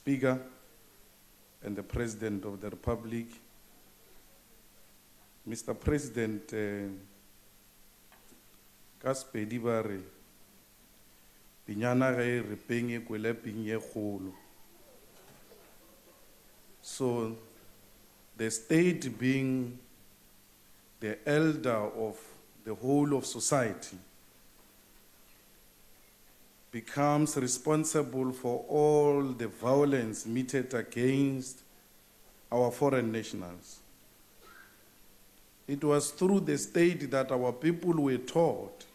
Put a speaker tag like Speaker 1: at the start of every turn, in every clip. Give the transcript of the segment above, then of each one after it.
Speaker 1: Speaker and the President of the Republic. Mr. President, Kaspedi bare, pinyana ge re penge kwele pinye kholo. So, the state being the elder of the whole of society becomes responsible for all the violence meted against our foreign nationals. It was through the state that our people were taught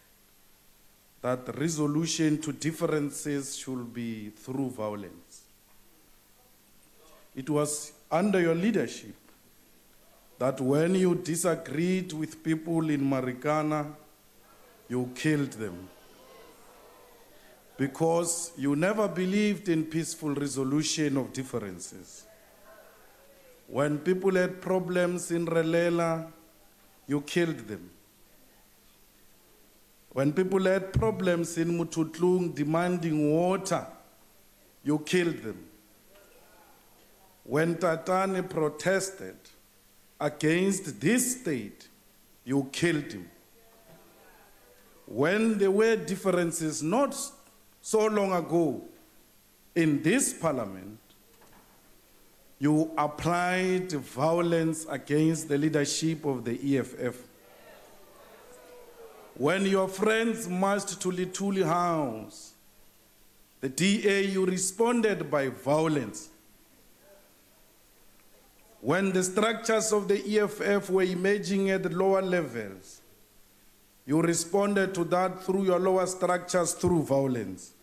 Speaker 1: that resolution to differences should be through violence. It was under your leadership that when you disagreed with people in Marikana, you killed them. Because you never believed in peaceful resolution of differences. When people had problems in Relela, you killed them. When people had problems in Mututlung demanding water, you killed them. When Tatane protested against this state, you killed him. When there were differences not so long ago in this parliament, you applied violence against the leadership of the EFF. When your friends marched to Lituli House, the DA, you responded by violence. When the structures of the EFF were emerging at the lower levels, you responded to that through your lower structures, through violence.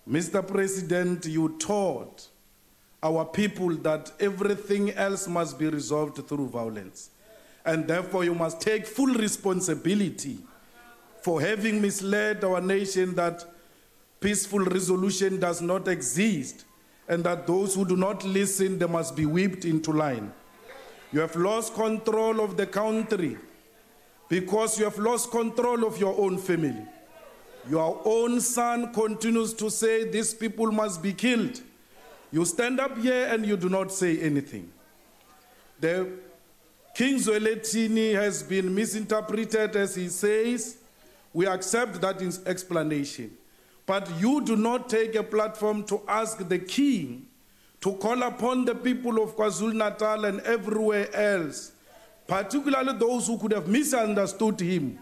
Speaker 1: Mr. President, you taught our people that everything else must be resolved through violence. And therefore, you must take full responsibility for having misled our nation that peaceful resolution does not exist, and that those who do not listen, they must be whipped into line. You have lost control of the country because you have lost control of your own family. Your own son continues to say these people must be killed. You stand up here and you do not say anything. The King Zweletini has been misinterpreted as he says. We accept that explanation. But you do not take a platform to ask the king to call upon the people of KwaZulu-Natal and everywhere else, particularly those who could have misunderstood him,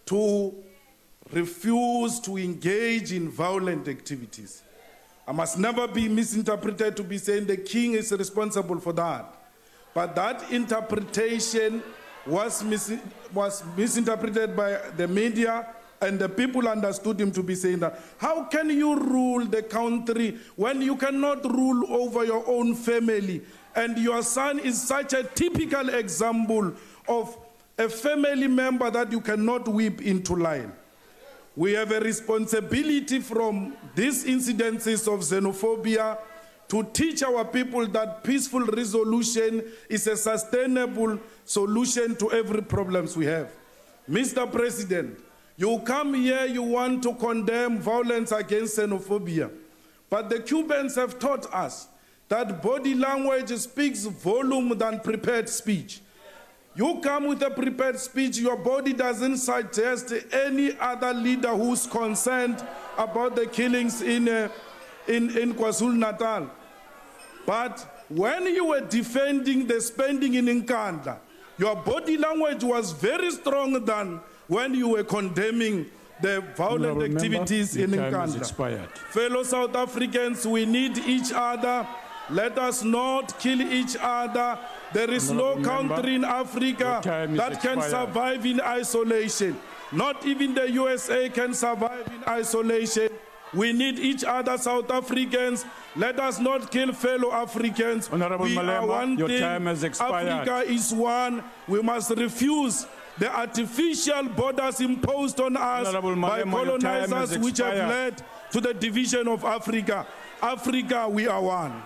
Speaker 1: to refuse to engage in violent activities. I must never be misinterpreted to be saying the king is responsible for that. But that interpretation was misinterpreted by the media, and the people understood him to be saying that. How can you rule the country when you cannot rule over your own family? And your son is such a typical example of a family member that you cannot whip into line. We have a responsibility from these incidences of xenophobia to teach our people that peaceful resolution is a sustainable solution to every problem we have. Mr. President, you come here, you want to condemn violence against xenophobia. But the Cubans have taught us that body language speaks volume than prepared speech. You come with a prepared speech, your body doesn't suggest any other leader who's concerned about the killings in KwaZulu-Natal. But when you were defending the spending in Nkandla, your body language was very strong than when you were condemning the violent activities in Nkandla. Fellow South Africans, we need each other. Let us not kill each other. There is no country in Africa that can survive in isolation. Not even the USA can survive in isolation. We need each other, South Africans. Let us not kill fellow Africans.
Speaker 2: Honorable Malema, your time has expired.
Speaker 1: Africa is one. We must refuse the artificial borders imposed on us by colonizers, which have led to the division of Africa. Africa, we are one.